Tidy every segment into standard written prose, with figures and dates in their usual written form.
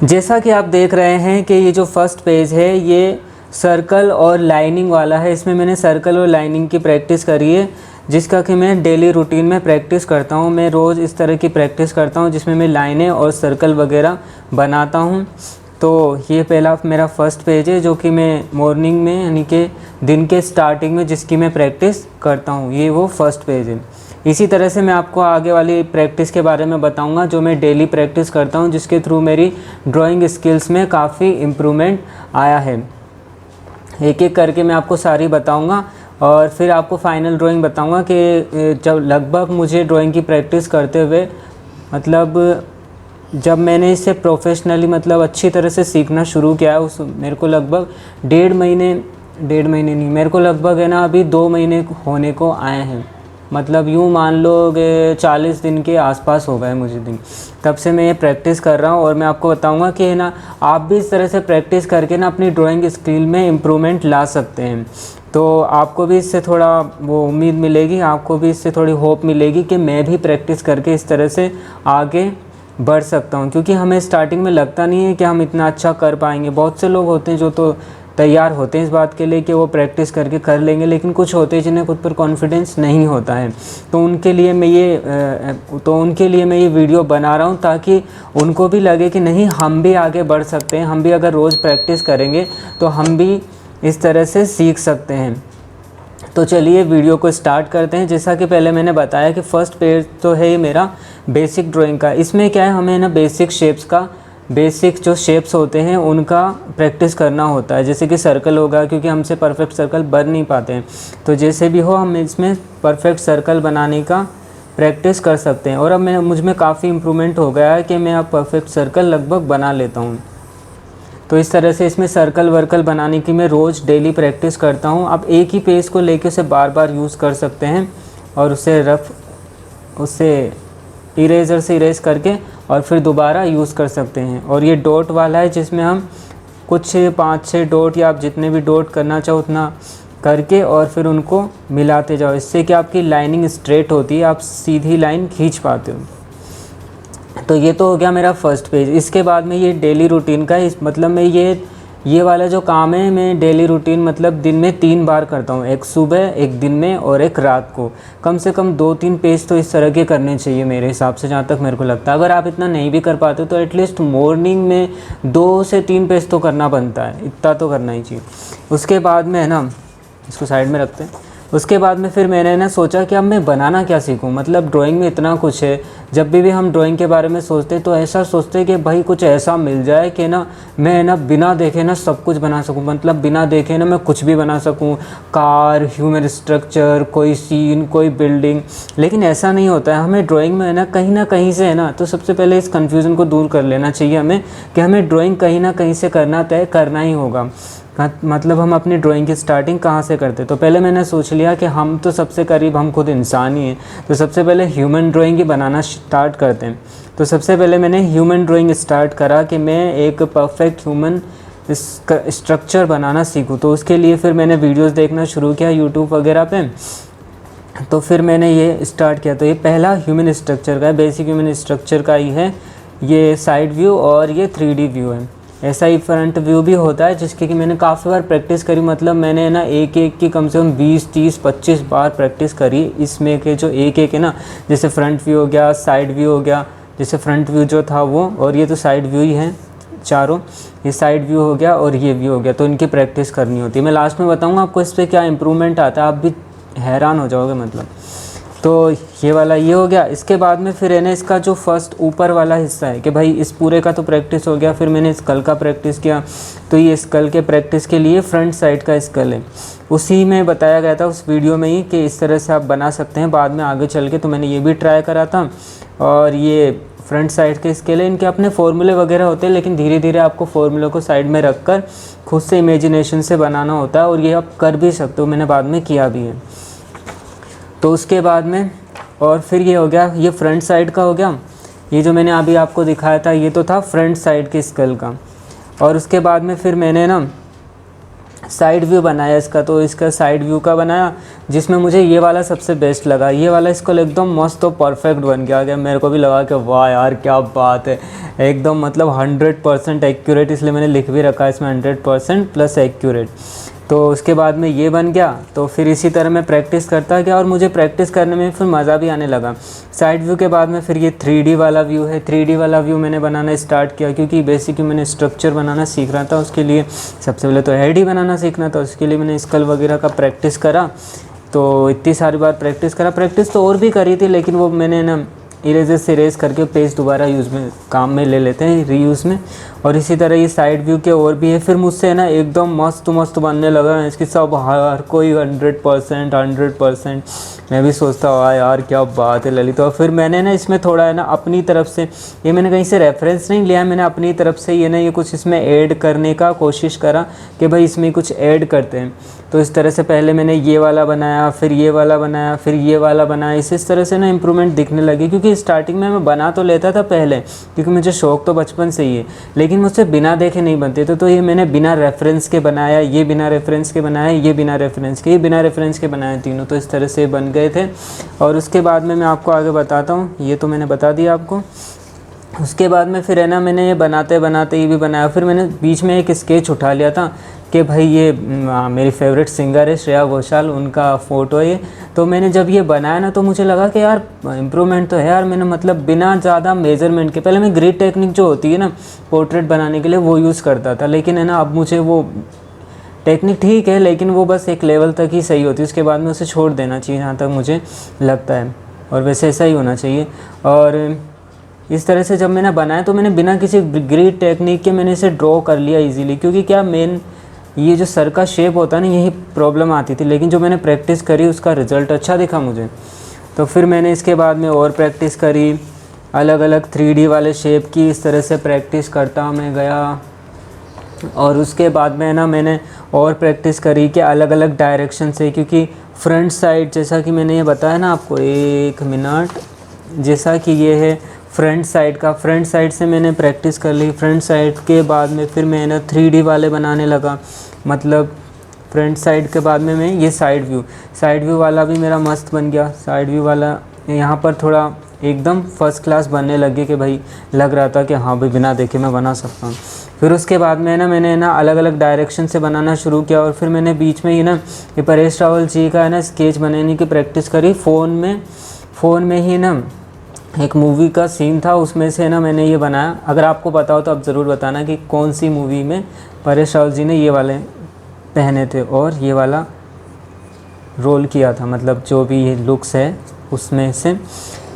जैसा कि आप देख रहे हैं कि ये जो फर्स्ट पेज है ये सर्कल और लाइनिंग वाला है। इसमें मैंने सर्कल और लाइनिंग की प्रैक्टिस करी है, जिसका कि मैं डेली रूटीन में प्रैक्टिस करता हूँ। मैं रोज़ इस तरह की प्रैक्टिस करता हूँ जिसमें मैं लाइनें और सर्कल वगैरह बनाता हूँ। तो ये पहला मेरा फर्स्ट पेज है जो कि मैं मॉर्निंग में यानी कि दिन के स्टार्टिंग में जिसकी मैं प्रैक्टिस करता हूँ, ये वो फर्स्ट पेज है। इसी तरह से मैं आपको आगे वाली प्रैक्टिस के बारे में बताऊंगा जो मैं डेली प्रैक्टिस करता हूं, जिसके थ्रू मेरी ड्राइंग स्किल्स में काफ़ी इम्प्रूवमेंट आया है। एक एक करके मैं आपको सारी बताऊंगा और फिर आपको फाइनल ड्राइंग बताऊंगा कि जब लगभग मुझे ड्राइंग की प्रैक्टिस करते हुए जब मैंने इसे प्रोफेशनली अच्छी तरह से सीखना शुरू किया उस मेरे को लगभग डेढ़ महीने नहीं, मेरे को लगभग है ना अभी 2 महीने होने को आए हैं। यूँ मान लो कि 40 दिन के आसपास हो गए मुझे दिन, तब से मैं ये प्रैक्टिस कर रहा हूँ। और मैं आपको बताऊँगा कि है ना आप भी इस तरह से प्रैक्टिस करके ना अपनी ड्राइंग स्किल में इम्प्रूवमेंट ला सकते हैं। तो आपको भी इससे थोड़ा वो उम्मीद मिलेगी, आपको भी इससे थोड़ी होप मिलेगी कि मैं भी प्रैक्टिस करके इस तरह से आगे बढ़ सकता हूँ। क्योंकि हमें स्टार्टिंग में लगता नहीं है कि हम इतना अच्छा कर पाएंगे। बहुत से लोग होते हैं जो तो तैयार होते हैं इस बात के लिए कि वो प्रैक्टिस करके कर लेंगे, लेकिन कुछ होते हैं जिन्हें खुद पर कॉन्फिडेंस नहीं होता है। तो उनके लिए मैं ये वीडियो बना रहा हूँ ताकि उनको भी लगे कि नहीं, हम भी आगे बढ़ सकते हैं। हम भी अगर रोज़ प्रैक्टिस करेंगे तो हम भी इस तरह से सीख सकते हैं। तो चलिए वीडियो को स्टार्ट करते हैं। जैसा कि पहले मैंने बताया कि फ़र्स्ट पेज तो है ये मेरा बेसिक ड्राइंग का। इसमें क्या है, हमें ना बेसिक जो शेप्स होते हैं उनका प्रैक्टिस करना होता है। जैसे कि सर्कल होगा, क्योंकि हमसे परफेक्ट सर्कल बन नहीं पाते हैं, तो जैसे भी हो हम इसमें परफेक्ट सर्कल बनाने का प्रैक्टिस कर सकते हैं। और अब मुझ में काफ़ी इम्प्रूवमेंट हो गया है कि मैं अब परफेक्ट सर्कल लगभग बना लेता हूँ। तो इस तरह से इसमें सर्कल वर्कल बनाने की मैं रोज़ डेली प्रैक्टिस करता हूँ। आप एक ही पेज को लेके उसे बार बार यूज़ कर सकते हैं और उसे इरेज़र से इरेज़ करके और फिर दोबारा यूज़ कर सकते हैं। और ये डॉट वाला है जिसमें हम कुछ 5-6 डॉट या आप जितने भी डॉट करना चाहो उतना करके और फिर उनको मिलाते जाओ। इससे कि आपकी लाइनिंग स्ट्रेट होती है, आप सीधी लाइन खींच पाते हो। तो ये तो हो गया मेरा फर्स्ट पेज। इसके बाद में ये डेली रूटीन का मैं ये वाला जो काम है मैं डेली रूटीन दिन में 3 बार करता हूँ, एक सुबह, एक दिन में और एक रात को। कम से कम 2-3 पेज तो इस तरह के करने चाहिए मेरे हिसाब से, जहाँ तक मेरे को लगता है। अगर आप इतना नहीं भी कर पाते तो एटलीस्ट मॉर्निंग में 2 से 3 पेज तो करना बनता है, इतना तो करना ही चाहिए। उसके बाद में है ना, इसको साइड में रखते हैं। उसके बाद में फिर मैंने ना सोचा कि अब मैं बनाना क्या सीखूं। ड्राइंग में इतना कुछ है। जब भी हम ड्राइंग के बारे में सोचते हैं तो ऐसा सोचते हैं कि भाई कुछ ऐसा मिल जाए कि ना मैं ना बिना देखे ना सब कुछ बना सकूं। बिना देखे ना मैं कुछ भी बना सकूं, कार, ह्यूमन स्ट्रक्चर, कोई सीन, कोई बिल्डिंग। लेकिन ऐसा नहीं होता है। हमें ड्राइंग में है ना कहीं से है ना, तो सबसे पहले इस कन्फ्यूज़न को दूर कर लेना चाहिए हमें कि हमें ड्राइंग कहीं ना कहीं से तय करना ही होगा। हम अपनी ड्राइंग की स्टार्टिंग कहाँ से करते। तो पहले मैंने सोच लिया कि हम तो सबसे करीब हम खुद इंसान ही हैं, तो सबसे पहले ह्यूमन ड्राइंग ही बनाना स्टार्ट करते हैं। तो सबसे पहले मैंने ह्यूमन ड्राइंग स्टार्ट करा कि मैं एक परफेक्ट ह्यूमन स्ट्रक्चर बनाना सीखूँ। तो उसके लिए फिर मैंने वीडियोस देखना शुरू किया यूट्यूब वगैरह पे। तो फिर मैंने ये स्टार्ट किया। तो ये पहला ह्यूमन स्ट्रक्चर का है, बेसिक ह्यूमन स्ट्रक्चर का ही है। ये साइड व्यू और ये 3D व्यू है। ऐसा ही फ्रंट व्यू भी होता है जिसकी कि मैंने काफ़ी बार प्रैक्टिस करी। मैंने ना एक की कम से कम 20, 30, 25 बार प्रैक्टिस करी इसमें के जो एक है ना, जैसे फ्रंट व्यू हो गया, साइड व्यू हो गया। जैसे फ्रंट व्यू जो था वो, और ये तो साइड व्यू ही है चारों, ये साइड व्यू हो गया और ये व्यू हो गया। तो इनकी प्रैक्टिस करनी होती है। मैं लास्ट में बताऊँगा आपको इस पर क्या इम्प्रूवमेंट आता है, आप भी हैरान हो जाओगे। तो ये वाला ये हो गया। इसके बाद में फिर है ना इसका जो फर्स्ट ऊपर वाला हिस्सा है कि भाई इस पूरे का तो प्रैक्टिस हो गया। फिर मैंने स्कल का प्रैक्टिस किया। तो ये स्कल के प्रैक्टिस के लिए फ्रंट साइड का स्कल है, उसी में बताया गया था उस वीडियो में ही कि इस तरह से आप बना सकते हैं बाद में आगे चल के। तो मैंने ये भी ट्राई करा था। और ये फ्रंट साइड के स्केल है, इनके अपने फॉर्मूले वगैरह होते हैं, लेकिन धीरे धीरे आपको फॉर्मूले को साइड में रख कर खुद से इमेजिनेशन से बनाना होता है। और ये आप कर भी सकते हो, मैंने बाद में किया भी है। तो उसके बाद में और फिर ये हो गया, ये फ्रंट साइड का हो गया। ये जो मैंने अभी आपको दिखाया था ये तो था फ्रंट साइड के स्कल का। और उसके बाद में फिर मैंने ना साइड व्यू बनाया इसका, तो इसका साइड व्यू का बनाया, जिसमें मुझे ये वाला सबसे बेस्ट लगा। ये वाला इसको एकदम मस्त और परफेक्ट बन गया मेरे को भी लगा कि वाह यार क्या बात है, एकदम मतलब 100% एक्यूरेट, इसलिए मैंने लिख भी रखा है इसमें 100% प्लस एक्यूरेट। तो उसके बाद में ये बन गया। तो फिर इसी तरह मैं प्रैक्टिस करता गया और मुझे प्रैक्टिस करने में फिर मज़ा भी आने लगा। साइड व्यू के बाद में फिर ये 3D वाला व्यू है। 3D वाला व्यू मैंने बनाना स्टार्ट किया, क्योंकि बेसिकली मैंने स्ट्रक्चर बनाना सीख रहा था। उसके लिए सबसे पहले तो हेड ही बनाना सीखना था, उसके लिए मैंने स्कल वगैरह का प्रैक्टिस करा। तो इतनी सारी बार प्रैक्टिस करा, प्रैक्टिस तो और भी करी थी, लेकिन वो मैंने ना इरेजर से इरेज करके पेज दोबारा यूज़ में काम में ले लेते हैं, रीयूज़ में। और इसी तरह ये साइड व्यू के और भी है। फिर मुझसे ना एकदम मस्त मस्त बनने लगा इसकी सब, हर कोई 100%। मैं भी सोचता हुआ यार क्या बात है ललित। और फिर मैंने ना इसमें थोड़ा है ना अपनी तरफ से, ये मैंने कहीं से रेफरेंस नहीं लिया, मैंने अपनी तरफ से ये कुछ इसमें ऐड करने का कोशिश करा कि भाई इसमें कुछ ऐड करते हैं। तो इस तरह से पहले मैंने ये वाला बनाया, फिर ये वाला बनाया, फिर ये वाला बनाया। इस तरह से ना इम्प्रूवमेंट दिखने लगी, क्योंकि स्टार्टिंग में मैं बना तो लेता था पहले, क्योंकि मुझे शौक़ तो बचपन से ही है, लेकिन मुझसे बिना देखे नहीं बनते थे। तो ये मैंने बिना रेफरेंस के बनाया, ये बिना रेफरेंस के बनाया, ये बिना रेफरेंस के, ये बिना रेफरेंस के बनाए तीनों। तो इस तरह से बन गए थे। और उसके बाद में मैं आपको आगे बताता हूँ, ये तो मैंने बता दिया आपको। उसके बाद में फिर है ना मैंने ये बनाते बनाते ये भी बनाया। फिर मैंने बीच में एक स्केच उठा लिया था कि भाई ये मेरी फेवरेट सिंगर है श्रेया घोषाल, उनका फ़ोटो है ये। तो मैंने जब ये बनाया ना तो मुझे लगा कि यार इम्प्रूवमेंट तो है यार। मैंने मतलब बिना ज़्यादा मेज़रमेंट के, पहले मैं ग्रिड टेक्निक जो होती है ना पोर्ट्रेट बनाने के लिए वो यूज़ करता था, लेकिन है ना अब मुझे वो टेक्निक ठीक है, लेकिन वो बस एक लेवल तक ही सही होती है, उसके बाद में उसे छोड़ देना चाहिए जहाँ तक मुझे लगता है। और वैसे ऐसा ही होना चाहिए। और इस तरह से जब मैंने बनाया तो मैंने बिना किसी ग्रिड टेक्निक के मैंने इसे ड्रॉ कर लिया इजीली, क्योंकि क्या मेन ये जो सर का शेप होता है ना यही प्रॉब्लम आती थी, लेकिन जो मैंने प्रैक्टिस करी उसका रिज़ल्ट अच्छा दिखा मुझे। तो फिर मैंने इसके बाद में और प्रैक्टिस करी, अलग अलग 3D वाले शेप की इस तरह से प्रैक्टिस करता मैं गया। और उसके बाद में ना मैंने और प्रैक्टिस करी कि अलग अलग डायरेक्शन से, क्योंकि फ्रंट साइड जैसा कि मैंने ये बताया ना आपको, एक मिनट, जैसा कि ये है फ्रंट साइड का, फ्रंट साइड से मैंने प्रैक्टिस कर ली। फ्रंट साइड के बाद में फिर मैंने 3D वाले बनाने लगा, मतलब फ्रंट साइड के बाद में मैं ये साइड व्यू वाला भी मेरा मस्त बन गया। साइड व्यू वाला यहाँ पर थोड़ा एकदम फर्स्ट क्लास बनने लगे कि भाई लग रहा था कि हाँ भाई बिना देखे मैं बना सकता हूँ। फिर उसके बाद में ना मैंने ना अलग अलग डायरेक्शन से बनाना शुरू किया। और फिर मैंने बीच में ये परेश रावल जी का है ना स्केच बनाने की प्रैक्टिस करी फ़ोन में ही ना एक मूवी का सीन था, उसमें से ना मैंने ये बनाया। अगर आपको पता हो तो आप ज़रूर बताना कि कौन सी मूवी में परेश रावल जी ने ये वाले पहने थे और ये वाला रोल किया था, मतलब जो भी ये लुक्स है उसमें से।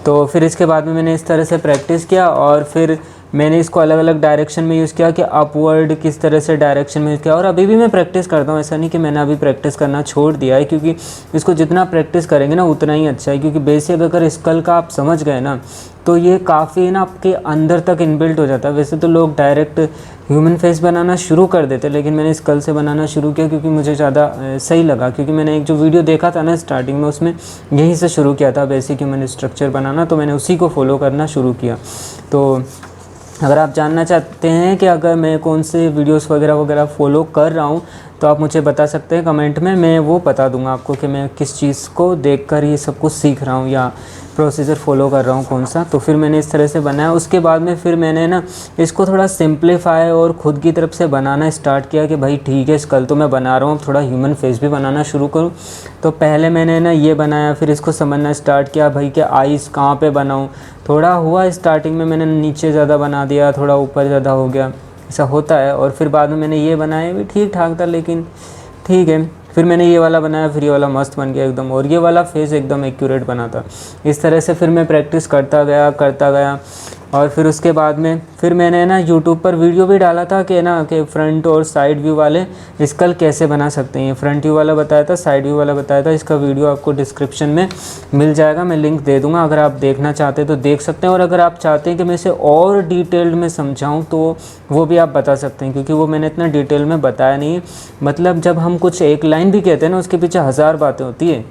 तो फिर इसके बाद में मैंने इस तरह से प्रैक्टिस किया और फिर मैंने इसको अलग अलग डायरेक्शन में यूज़ किया कि अपवर्ड किस तरह से डायरेक्शन में यूज़ किया। और अभी भी मैं प्रैक्टिस करता हूँ, ऐसा नहीं कि मैंने अभी प्रैक्टिस करना छोड़ दिया है, क्योंकि इसको जितना प्रैक्टिस करेंगे ना उतना ही अच्छा है। क्योंकि बेसिक अगर स्कल का आप समझ गए ना तो ये काफ़ी ना आपके अंदर तक इनबिल्ट हो जाता है। वैसे तो लोग डायरेक्ट ह्यूमन फेस बनाना शुरू कर देते, लेकिन मैंने स्कल से बनाना शुरू किया क्योंकि मुझे ज़्यादा सही लगा। क्योंकि मैंने एक जो वीडियो देखा था ना स्टार्टिंग में, उसमें यहीं से शुरू किया था बेसिक ह्यूमन स्ट्रक्चर बनाना, तो मैंने उसी को फॉलो करना शुरू किया। तो अगर आप जानना चाहते हैं कि अगर मैं कौन से वीडियोस वगैरह फॉलो कर रहा हूँ तो आप मुझे बता सकते हैं कमेंट में, मैं वो बता दूंगा आपको कि मैं किस चीज़ को देखकर ये सब कुछ सीख रहा हूँ या प्रोसीजर फॉलो कर रहा हूँ कौन सा। तो फिर मैंने इस तरह से बनाया। उसके बाद में फिर मैंने ना इसको थोड़ा सिंप्लीफाई और ख़ुद की तरफ से बनाना स्टार्ट किया कि भाई ठीक है स्कल तो मैं बना रहा हूँ, थोड़ा ह्यूमन फेस भी बनाना शुरू करूँ। तो पहले मैंने ना ये बनाया, फिर इसको समझना स्टार्ट किया भाई कि आइज़ कहाँ पे बनाऊँ। थोड़ा हुआ स्टार्टिंग में, मैंने नीचे ज़्यादा बना दिया, थोड़ा ऊपर ज़्यादा हो गया, ऐसा होता है। और फिर बाद में मैंने ये बनाया, भी ठीक ठाक था लेकिन ठीक है। फिर मैंने ये वाला बनाया, फिर ये वाला मस्त बन गया एकदम, और ये वाला फेस एकदम एक्यूरेट बना था। इस तरह से फिर मैं प्रैक्टिस करता गया। और फिर उसके बाद में फिर मैंने ना यूट्यूब पर वीडियो भी डाला था कि फ्रंट और साइड व्यू वाले स्कल कैसे बना सकते हैं। फ्रंट व्यू वाला बताया था, साइड व्यू वाला बताया था। इसका वीडियो आपको डिस्क्रिप्शन में मिल जाएगा, मैं लिंक दे दूँगा। अगर आप देखना चाहते हैं तो देख सकते हैं, और अगर आप चाहते हैं कि मैं इसे और डिटेल्ड में समझाऊँ तो वो भी आप बता सकते हैं, क्योंकि वो मैंने इतना डिटेल में बताया नहीं है। मतलब जब हम कुछ एक लाइन भी कहते हैं ना उसके पीछे 1000 बातें होती है,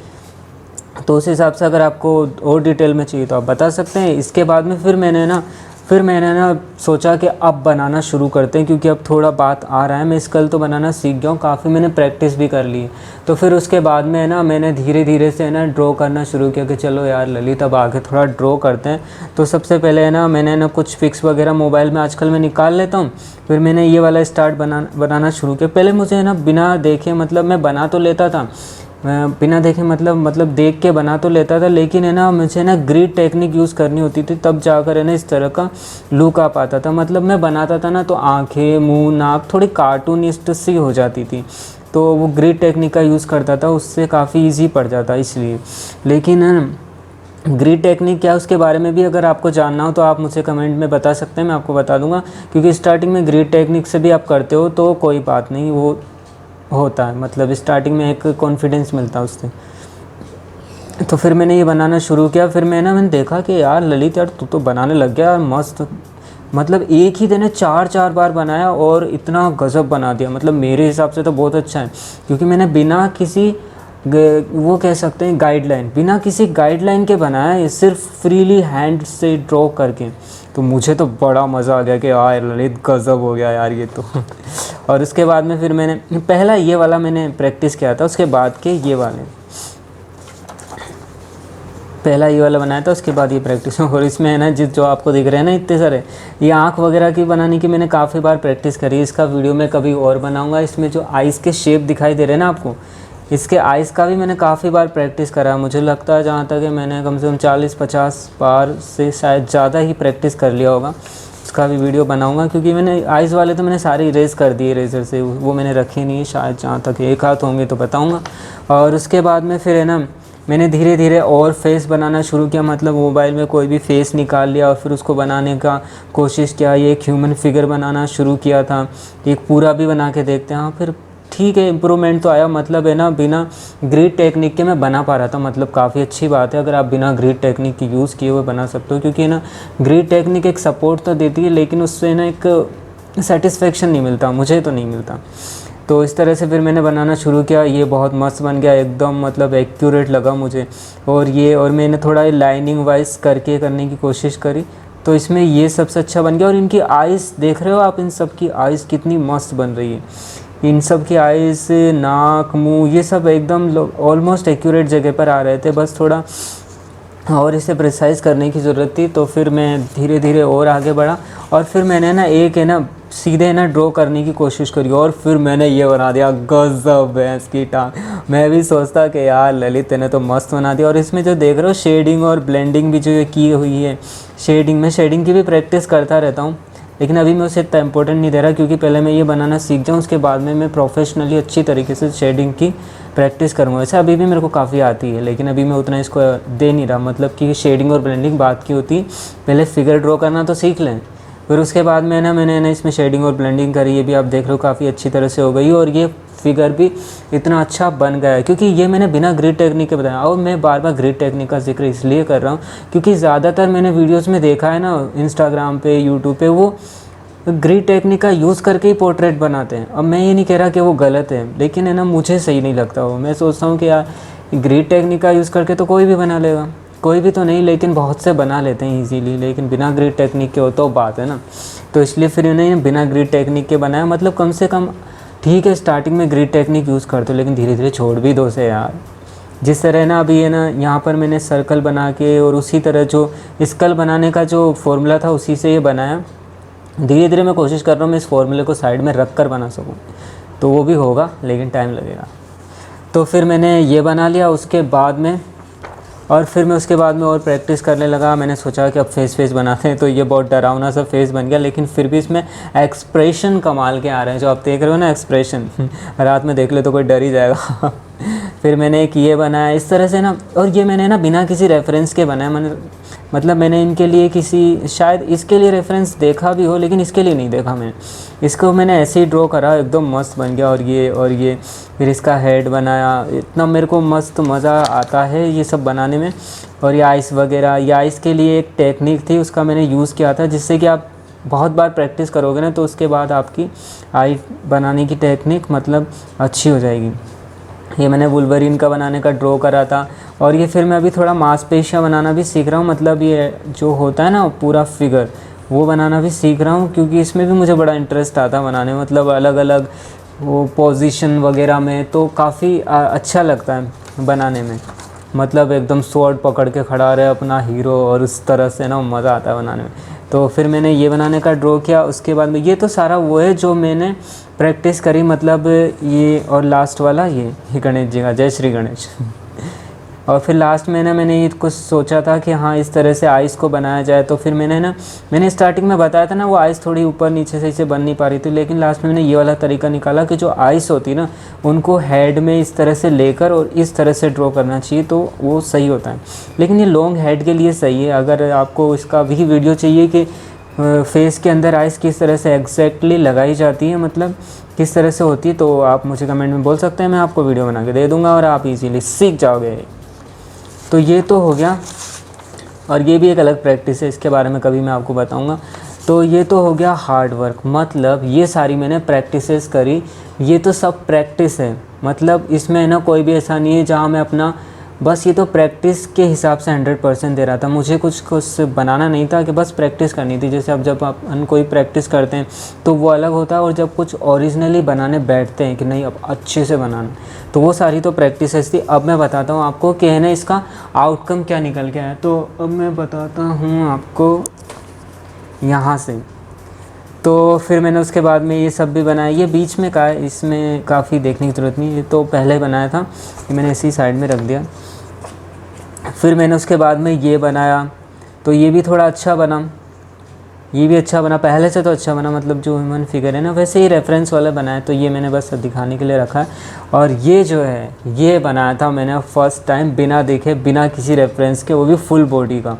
तो उस हिसाब से अगर आपको और डिटेल में चाहिए तो आप बता सकते हैं। इसके बाद में फिर मैंने ना फिर मैंने ना सोचा कि अब बनाना शुरू करते हैं, क्योंकि अब थोड़ा बात आ रहा है, मैं स्कल तो बनाना सीख गया हूँ, काफ़ी मैंने प्रैक्टिस भी कर ली है। तो फिर उसके बाद में ना मैंने धीरे धीरे से ना ड्रॉ करना शुरू किया कि चलो यार ललित अब आगे थोड़ा ड्रॉ करते हैं। तो सबसे पहले ना मैंने ना कुछ पिक्स वगैरह मोबाइल में आजकल मैं निकाल लेता हूँ। फिर मैंने ये वाला स्टार्ट बनाना शुरू किया। पहले मुझे ना बिना देखे, मतलब मैं बना तो लेता था, मैं बिना देखे मतलब देख के बना तो लेता था, लेकिन है ना मुझे ना ग्रिड टेक्निक यूज़ करनी होती थी, तब जाकर है ना इस तरह का लुक आ पाता था। मतलब मैं बनाता था ना तो आंखें, मुंह, नाक थोड़ी कार्टूनिस्ट सी हो जाती थी, तो वो ग्रिड टेक्निक का यूज़ करता था, उससे काफ़ी ईजी पड़ जाता इसलिए। लेकिन है ना ग्रिड टेक्निक क्या है उसके बारे में भी अगर आपको जानना हो तो आप मुझे कमेंट में बता सकते हैं, मैं आपको बता दूंगा। क्योंकि स्टार्टिंग में ग्रिड टेक्निक से भी आप करते हो तो कोई बात नहीं, वो होता है, मतलब स्टार्टिंग में एक कॉन्फिडेंस मिलता है उससे। तो फिर मैंने ये बनाना शुरू किया। फिर मैंने देखा कि यार ललित यार तू तो बनाने लग गया यार, मस्त, मतलब एक ही दिन 4 बार बनाया और इतना गज़ब बना दिया। मतलब मेरे हिसाब से तो बहुत अच्छा है, क्योंकि मैंने बिना किसी वो कह सकते हैं गाइडलाइन, बिना किसी गाइडलाइन के बनाया है, सिर्फ फ्रीली हैंड से ड्रॉ करके। तो मुझे तो बड़ा मज़ा आ गया कि यार ललित गज़ब हो गया यार ये तो। और उसके बाद में फिर मैंने पहला ये वाला मैंने प्रैक्टिस किया था, उसके बाद के ये वाले, पहला ये वाला बनाया था, उसके बाद ये प्रैक्टिस। और इसमें है ना जो आपको दिख रहे हैं ना इतने सारे, ये आँख वगैरह की बनाने की मैंने काफ़ी बार प्रैक्टिस करी। इसका वीडियो मैं कभी और बनाऊंगा। इसमें जो आइज़ के शेप दिखाई दे रहे हैं ना आपको, इसके आइज़ का भी मैंने काफ़ी बार प्रैक्टिस करा। मुझे लगता है जहाँ तक है मैंने कम से कम 40-50 बार से शायद ज़्यादा ही प्रैक्टिस कर लिया होगा। उसका भी वीडियो बनाऊंगा, क्योंकि मैंने आइज़ वाले तो मैंने सारे इरेज कर दिए इरेजर से, वो मैंने रखे नहीं, शायद जहाँ तक एक हाथ होंगे तो बताऊँगा। और उसके बाद में फिर है ना मैंने धीरे धीरे और फेस बनाना शुरू किया। मतलब मोबाइल में कोई भी फेस निकाल लिया और फिर उसको बनाने का कोशिश किया। ये एक ह्यूमन फिगर बनाना शुरू किया था, एक पूरा भी बना के देखते हैं। हाँ फिर ठीक है, इम्प्रूवमेंट तो आया। मतलब है ना बिना ग्रिड टेक्निक के मैं बना पा रहा था, मतलब काफ़ी अच्छी बात है अगर आप बिना ग्रिड टेक्निक की यूज़ किए हुए बना सकते हो। क्योंकि ना ग्रिड टेक्निक एक सपोर्ट तो देती है, लेकिन उससे ना एक सेटिस्फेक्शन नहीं मिलता, मुझे तो नहीं मिलता। तो इस तरह से फिर मैंने बनाना शुरू किया। ये बहुत मस्त बन गया एकदम, मतलब एक्यूरेट लगा मुझे। और मैंने थोड़ा लाइनिंग वाइज करने की कोशिश करी, तो इसमें ये सबसे अच्छा बन गया। और इनकी आइज़ देख रहे हो आप, इन सब की आइज़ कितनी मस्त बन रही है। इन सब की आइज़, नाक, मुंह, ये सब एकदम ऑलमोस्ट एक्यूरेट जगह पर आ रहे थे, बस थोड़ा और इसे प्रिसाइज़ करने की ज़रूरत थी। तो फिर मैं धीरे धीरे और आगे बढ़ा, और फिर मैंने ना एक है ना सीधे ना ड्रॉ करने की कोशिश करी, और फिर मैंने ये बना दिया गज़ब भैंस की टांग। मैं भी सोचता कि यार ललित ने तो मस्त बना दिया। और इसमें जो देख रहे हो शेडिंग और ब्लेंडिंग भी जो ये की हुई है, शेडिंग की भी प्रैक्टिस करता रहता हूँ, लेकिन अभी मैं उसे इतना इंपॉर्टेंट नहीं दे रहा, क्योंकि पहले मैं ये बनाना सीख जाऊँ, उसके बाद में मैं प्रोफेशनली अच्छी तरीके से शेडिंग की प्रैक्टिस करूँगा। वैसे अभी भी मेरे को काफ़ी आती है, लेकिन अभी मैं उतना इसको दे नहीं रहा। मतलब कि शेडिंग और ब्लेंडिंग बात की होती, पहले फिगर ड्रॉ करना तो सीख लें, फिर उसके बाद में ना मैंने ना इसमें शेडिंग और ब्लेंडिंग करी। ये भी आप देख रहे हो काफ़ी अच्छी तरह से हो गई, और ये फिगर भी इतना अच्छा बन गया है, क्योंकि ये मैंने बिना ग्रिड टेक्निक के बताया। और मैं बार बार ग्रिड टेक्निक का जिक्र इसलिए कर रहा हूँ क्योंकि ज़्यादातर मैंने वीडियोस में देखा है ना इंस्टाग्राम पे, यूट्यूब पे, वो ग्रिड टेक्निक का यूज़ करके ही पोर्ट्रेट बनाते हैं। अब मैं ये नहीं कह रहा कि वो गलत है, लेकिन है ना मुझे सही नहीं लगता वो। मैं सोचता हूँ कि यार ग्रिड टेक्निक का यूज़ करके तो कोई भी बना लेगा, कोई भी तो नहीं, लेकिन बहुत से बना लेते हैं इजीली, लेकिन बिना ग्रिड टेक्निक के हो तो बात है ना। तो इसलिए फिर इन्हें बिना ग्रिड टेक्निक के बनाया। मतलब कम से कम ठीक है स्टार्टिंग में ग्रिड टेक्निक यूज़ करते हो, लेकिन धीरे धीरे छोड़ भी दो से यार। जिस तरह ना अभी है ना यहाँ पर मैंने सर्कल बना के, और उसी तरह जो स्कल बनाने का जो फॉर्मूला था उसी से ये बनाया। धीरे धीरे मैं कोशिश कर रहा हूँ मैं इस फॉर्मूले को साइड में रख कर बना सकूँ, तो वो भी होगा लेकिन टाइम लगेगा। तो फिर मैंने ये बना लिया उसके बाद में, और फिर मैं उसके बाद में और प्रैक्टिस करने लगा। मैंने सोचा कि अब फेस बनाते हैं, तो ये बहुत डरावना सा फेस बन गया, लेकिन फिर भी इसमें एक्सप्रेशन कमाल के आ रहे हैं। जो आप देख रहे हो ना एक्सप्रेशन, रात में देख ले तो कोई डर ही जाएगा। फिर मैंने एक ये बनाया इस तरह से ना, और ये मैंने ना बिना किसी रेफरेंस के बनाया। मैंने इनके लिए किसी, शायद इसके लिए रेफरेंस देखा भी हो, लेकिन इसके लिए नहीं देखा मैंने। इसको मैंने ऐसे ही ड्रॉ करा, एकदम मस्त बन गया। और ये फिर इसका हेड बनाया। इतना मेरे को मस्त मज़ा आता है ये सब बनाने में। और ये आइस वगैरह, ये आइस के लिए एक टेक्निक थी, उसका मैंने यूज़ किया था, जिससे कि आप बहुत बार प्रैक्टिस करोगे ना तो उसके बाद आपकी आई बनाने की टेक्निक मतलब अच्छी हो जाएगी। ये मैंने वुल्वरीन का बनाने का ड्रॉ करा था। और ये फिर मैं अभी थोड़ा मांसपेशियाँ बनाना भी सीख रहा हूँ। मतलब ये जो होता है ना पूरा फिगर, वो बनाना भी सीख रहा हूँ, क्योंकि इसमें भी मुझे बड़ा इंटरेस्ट आता बनाने में, मतलब अलग अलग वो पोजीशन वगैरह में, तो काफ़ी अच्छा लगता है बनाने में। मतलब एकदम स्वॉर्ड पकड़ के खड़ा रहे अपना हीरो, और उस तरह से ना मज़ा आता है बनाने में। तो फिर मैंने ये बनाने का ड्रॉ किया। उसके बाद में ये तो सारा वो है जो मैंने प्रैक्टिस करी, मतलब ये, और लास्ट वाला ये गणेश जी का, जय श्री गणेश। और फिर लास्ट में ना मैंने ये कुछ सोचा था कि हाँ इस तरह से आइस को बनाया जाए। तो फिर मैंने स्टार्टिंग में बताया था ना, वो आइस थोड़ी ऊपर नीचे से बन नहीं पा रही थी, लेकिन लास्ट में मैंने ये वाला तरीका निकाला कि जो आइस होती है ना, उनको हेड में इस तरह से लेकर और इस तरह से ड्रॉ करना चाहिए, तो वो सही होता है। लेकिन ये लॉन्ग हेड के लिए सही है। अगर आपको इसका भी वीडियो चाहिए कि फेस के अंदर आइस किस तरह से एग्जैक्टली लगाई जाती है, मतलब किस तरह से होती है, तो आप मुझे कमेंट में बोल सकते हैं, मैं आपको वीडियो बना के दे दूँगा और आप इजीली सीख जाओगे। तो ये तो हो गया, और ये भी एक अलग प्रैक्टिस है, इसके बारे में कभी मैं आपको बताऊंगा। तो ये तो हो गया हार्ड वर्क, मतलब ये सारी मैंने प्रैक्टिसेस करी, ये तो सब प्रैक्टिस है। मतलब इसमें ना कोई भी ऐसा नहीं है जहाँ मैं अपना, बस ये तो प्रैक्टिस के हिसाब से 100% दे रहा था। मुझे कुछ बनाना नहीं था, कि बस प्रैक्टिस करनी थी। जैसे अब जब अपन कोई प्रैक्टिस करते हैं तो वो अलग होता है, और जब कुछ ओरिजिनली बनाने बैठते हैं कि नहीं अब अच्छे से बनाना, तो वो सारी तो प्रैक्टिसेस थी। अब मैं बताता हूँ आपको कि है ना इसका आउटकम क्या निकल के आया। तो अब मैं बताता हूँ आपको यहाँ से। तो फिर मैंने उसके बाद में ये सब भी बनाया। ये बीच में का है, इसमें काफ़ी देखने की ज़रूरत नहीं, ये तो पहले बनाया था, ये मैंने इसी साइड में रख दिया। फिर मैंने उसके बाद में ये बनाया, तो ये भी थोड़ा अच्छा बना, ये भी अच्छा बना, पहले से तो अच्छा बना। मतलब जो ह्यूमन फिगर है ना, वैसे ही रेफरेंस वाला बनाया, तो ये मैंने बस दिखाने के लिए रखा है। और ये जो है ये बनाया था मैंने फर्स्ट टाइम बिना देखे, बिना किसी रेफरेंस के, वो भी फुल बॉडी का।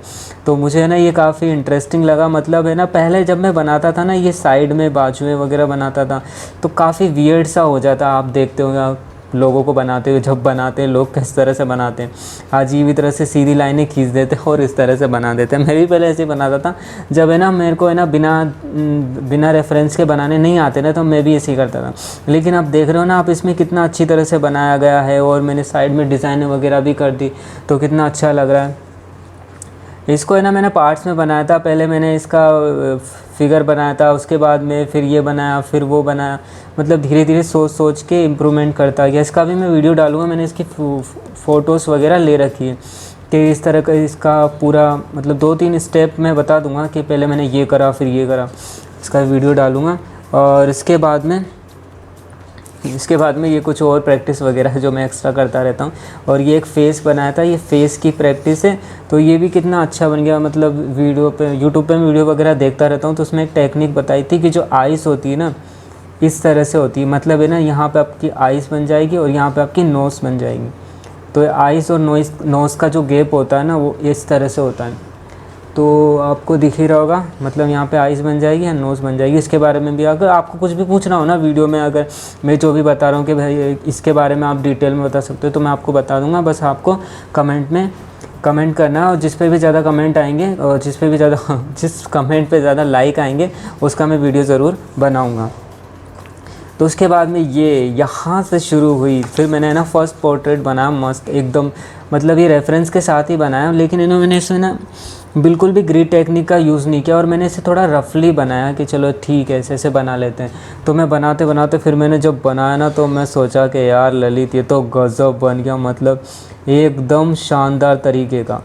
तो मुझे है ना ये काफ़ी इंटरेस्टिंग लगा। मतलब है ना, पहले जब मैं बनाता था ना, ये साइड में बाजुएं वगैरह बनाता था, तो काफ़ी वियर्ड सा हो जाता। आप देखते होंगे लोगों को बनाते हुए, जब बनाते हैं लोग किस तरह से बनाते हैं, अजीब ही तरह से सीधी लाइनें खींच देते हैं और इस तरह से बना देते हैं। मैं भी पहले ऐसे ही बनाता था, जब है ना मेरे को है ना बिना रेफरेंस के बनाने नहीं आते ना, तो मैं भी ऐसे ही करता था। लेकिन आप देख रहे हो ना आप, इसमें कितना अच्छी तरह से बनाया गया है, और मैंने साइड में डिज़ाइन वगैरह भी कर दी, तो कितना अच्छा लग रहा है। इसको है ना मैंने पार्ट्स में बनाया था। पहले मैंने इसका फिगर बनाया था, उसके बाद में फिर ये बनाया, फिर वो बनाया। मतलब धीरे धीरे सोच सोच के इम्प्रूवमेंट करता गया। इसका भी मैं वीडियो डालूँगा, मैंने इसकी फ़ोटोज़ वगैरह ले रखी है कि इस तरह का इसका पूरा, मतलब 2-3 स्टेप मैं बता दूँगा कि पहले मैंने ये करा फिर ये करा, इसका वीडियो डालूँगा। और इसके बाद में ये कुछ और प्रैक्टिस वगैरह जो मैं एक्स्ट्रा करता रहता हूँ। और ये एक फ़ेस बनाया था, ये फ़ेस की प्रैक्टिस है, तो ये भी कितना अच्छा बन गया। मतलब वीडियो पे, यूट्यूब पे वीडियो वगैरह देखता रहता हूँ, तो उसमें एक टेक्निक बताई थी कि जो आइस होती है ना, इस तरह से होती है। मतलब है ना, यहाँ पे आपकी आइस बन जाएगी और यहाँ पे आपकी नोज़ बन जाएगी। तो आइस और नोज़ का जो गैप होता है ना, वो इस तरह से होता है। तो आपको दिख ही रहा होगा, मतलब यहाँ पे आइज़ बन जाएगी या नोज़ बन जाएगी। इसके बारे में भी अगर आपको कुछ भी पूछना हो ना वीडियो में, अगर मैं जो भी बता रहा हूँ कि भाई इसके बारे में आप डिटेल में बता सकते हो, तो मैं आपको बता दूँगा। बस आपको कमेंट में कमेंट करना, और जिस पे भी ज़्यादा कमेंट आएंगे और जिस कमेंट पे ज़्यादा लाइक आएंगे, उसका मैं वीडियो ज़रूर बनाऊँगा। तो उसके बाद में ये यहाँ से शुरू हुई। फिर मैंने ना फर्स्ट पोर्ट्रेट बनाया मस्त एकदम, मतलब ये रेफरेंस के साथ ही बनाया, लेकिन मैंने इसमें ना बिल्कुल भी ग्रिड टेक्निक का यूज़ नहीं किया, और मैंने इसे थोड़ा रफली बनाया कि चलो ठीक है ऐसे ऐसे बना लेते हैं। तो मैं बनाते बनाते फिर मैंने जब बनाया ना, तो मैं सोचा कि यार ललित ये तो गज़ब बन गया, मतलब एकदम शानदार तरीके का।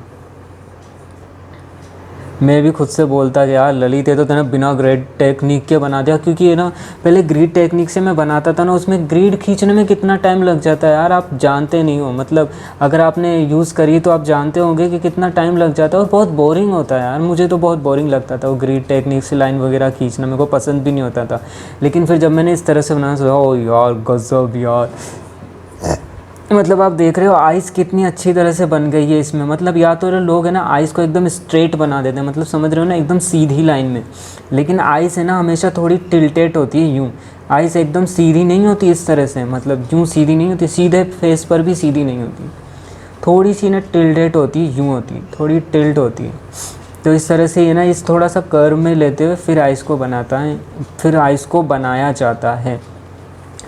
मैं भी खुद से बोलता कि यार ललित ये तो तूने बिना ग्रिड टेक्निक के बना दिया, क्योंकि ये ना पहले ग्रिड टेक्निक से मैं बनाता था ना, उसमें ग्रिड खींचने में कितना टाइम लग जाता है यार, आप जानते नहीं हो। मतलब अगर आपने यूज़ करी तो आप जानते होंगे कि कितना टाइम लग जाता है, और बहुत बोरिंग होता है यार। मुझे तो बहुत बोरिंग लगता था वो ग्रिड टेक्निक से लाइन वगैरह खींचना, मेरे को पसंद भी नहीं होता था। लेकिन फिर जब मैंने इस तरह से बनाया, ओ यार गज़ब यार, मतलब आप देख रहे हो आइस कितनी अच्छी तरह से बन गई है इसमें। मतलब या तो लोग है ना आइस को एकदम स्ट्रेट बना देते हैं, मतलब समझ रहे हो ना, एकदम सीधी लाइन में, लेकिन आइस है ना हमेशा थोड़ी टिल्टेड होती है यूँ। आइस एकदम सीधी नहीं होती इस तरह से, मतलब यूँ सीधी नहीं होती, सीधे फेस पर भी सीधी नहीं होती, थोड़ी सी ना टिल्टेड होती है, यूँ होती है, थोड़ी टिल्ट होती है। तो इस तरह से ये ना इस थोड़ा सा कर्व में लेते हुए फिर आइस को बनाया जाता है।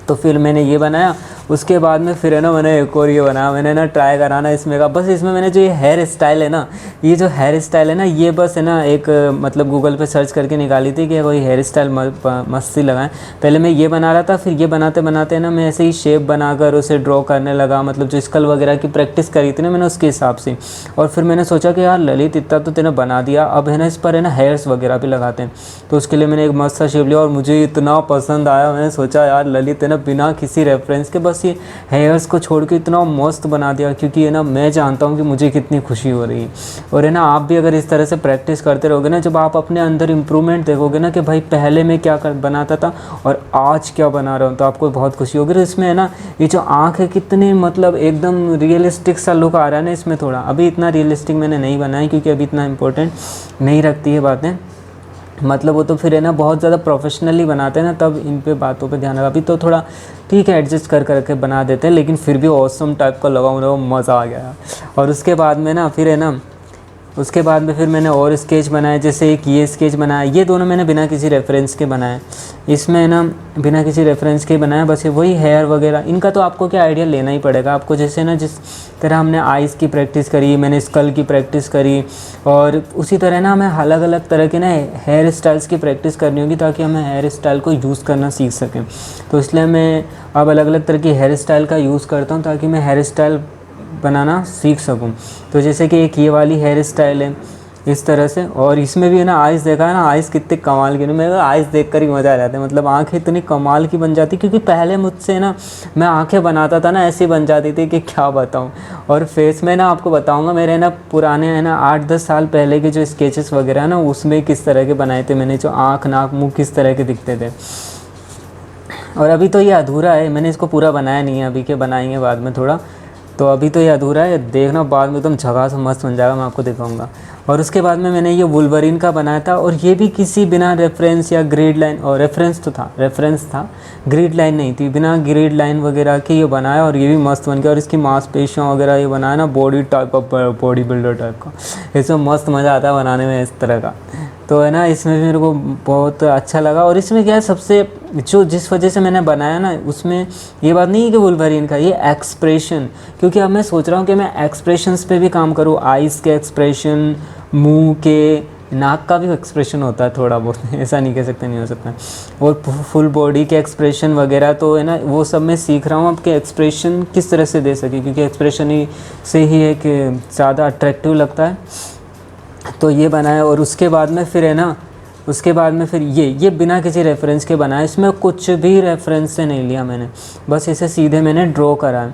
तो फिर मैंने ये बनाया, उसके बाद में फिर है ना मैंने एक और ये बनाया, मैंने ना ट्राई करा ना इसमें का, बस इसमें मैंने जो ये हेयर स्टाइल है ना, ये जो हेयर स्टाइल है ना, ये बस है ना एक मतलब गूगल पे सर्च करके निकाली थी कि कोई हेयर स्टाइल मस्त सी लगाएं। पहले मैं ये बना रहा था, फिर ये बनाते बनाते ना मैं ऐसे ही शेप बनाकर उसे ड्रॉ करने लगा, मतलब जो स्कल वगैरह की प्रैक्टिस करी थी ना मैंने उसके हिसाब से। और फिर मैंने सोचा कि यार ललित इतना तो तूने बना दिया, अब है ना इस पर है ना हेयर्स वगैरह भी लगाते हैं। तो उसके लिए मैंने एक मस्त सा शेप लिया और मुझे इतना पसंद आया, मैंने सोचा यार ललित है ना बिना किसी रेफरेंस के बस ये हेयर्स को छोड़ के इतना मस्त बना दिया, क्योंकि है ना मैं जानता हूँ कि मुझे कितनी खुशी हो रही है। और है ना आप भी अगर इस तरह से प्रैक्टिस करते रहोगे ना, जब आप अपने अंदर इम्प्रूवमेंट देखोगे ना कि भाई पहले मैं क्या बनाता था और आज क्या बना रहा हूँ, तो आपको बहुत खुशी होगी। तो इसमें है ना ये जो आँख है कितनी मतलब एकदम रियलिस्टिक सा लुक आ रहा है ना इसमें, थोड़ा अभी इतना रियलिस्टिक मैंने नहीं बनाया क्योंकि अभी इतना इंपॉर्टेंट नहीं रखती है बातें, मतलब वो तो फिर है ना बहुत ज़्यादा प्रोफेशनली बनाते हैं ना, तब इन पे बातों पे ध्यान रखा। अभी तो थोड़ा ठीक है एडजस्ट कर करके बना देते हैं, लेकिन फिर भी ऑसम टाइप का लगा मुझे, मज़ा आ गया। और उसके बाद में ना फिर है ना उसके बाद में फिर मैंने और स्केच बनाए, जैसे एक ये स्केच बनाया, ये दोनों मैंने बिना किसी रेफरेंस के बनाए। इसमें है ना बिना किसी रेफरेंस के बनाया, बस ये वही हेयर वगैरह इनका तो आपको क्या आइडिया लेना ही पड़ेगा आपको। जैसे ना जिस तरह हमने आइज़ की प्रैक्टिस करी, मैंने स्कल की प्रैक्टिस करी, और उसी तरह ना हमें अलग अलग तरह के ना हेयर स्टाइल्स की प्रैक्टिस करनी होगी ताकि हमें हेयर स्टाइल को यूज़ करना सीख सकें। तो इसलिए मैं अब अलग अलग तरह की हेयर स्टाइल का यूज़ करता हूँ ताकि मैं हेयर स्टाइल बनाना सीख सकूं। तो जैसे कि एक ये वाली हेयर स्टाइल है इस तरह से, और इसमें भी है ना आइज़ देखा है ना, आइज़ कितने कमाल की, मेरे को आइज़ देख कर ही मज़ा आ जाता है, मतलब आंखें इतनी कमाल की बन जाती, क्योंकि पहले मुझसे ना मैं आंखें बनाता था ना ऐसी बन जाती थी कि क्या बताऊं। और फेस में ना आपको बताऊंगा मेरे ना पुराने है ना 8-10 साल पहले के जो स्केचेस वगैरह है ना उसमें किस तरह के बनाए थे मैंने, जो आँख नाक मुँह किस तरह के दिखते थे। और अभी तो ये अधूरा है, मैंने इसको पूरा बनाया नहीं है, अभी के बनाएंगे बाद में थोड़ा, तो अभी तो ये अधूरा है, देखना बाद में एकदम झकास मस्त बन जाएगा, मैं आपको दिखाऊंगा। और उसके बाद में मैंने ये वुल्वरीन का बनाया था, और ये भी किसी बिना रेफरेंस या ग्रिड लाइन, और रेफरेंस था, ग्रिड लाइन नहीं थी, बिना ग्रिड लाइन वगैरह के ये बनाया, और ये भी मस्त बन गया। और इसकी मांसपेशियाँ वगैरह ये बनाया ना body type of body builder type का, इसमें मस्त मज़ा आता है बनाने में इस तरह का। तो है ना इसमें भी मेरे को बहुत अच्छा लगा। और इसमें क्या है सबसे जो जिस वजह से मैंने बनाया ना उसमें ये बात नहीं है कि वुल्वरीन का, ये एक्सप्रेशन, क्योंकि अब मैं सोच रहा हूँ कि मैं एक्सप्रेशंस पे भी काम करूँ, आइज़ के एक्सप्रेशन, मुंह के, नाक का भी एक्सप्रेशन होता है थोड़ा बहुत ऐसा नहीं कह सकते नहीं हो सकता, और फुल बॉडी के एक्सप्रेशन वगैरह, तो है ना वो सब मैं सीख रहा हूँ अब कि एक्सप्रेशन किस तरह से दे सके, क्योंकि एक्सप्रेशन ही से ही है कि ज़्यादा अट्रैक्टिव लगता है। तो ये बनाया, और उसके बाद में फिर है ना उसके बाद में फिर ये बिना किसी रेफरेंस के बनाया, इसमें कुछ भी रेफरेंस से नहीं लिया मैंने, बस इसे सीधे मैंने ड्रॉ करा है।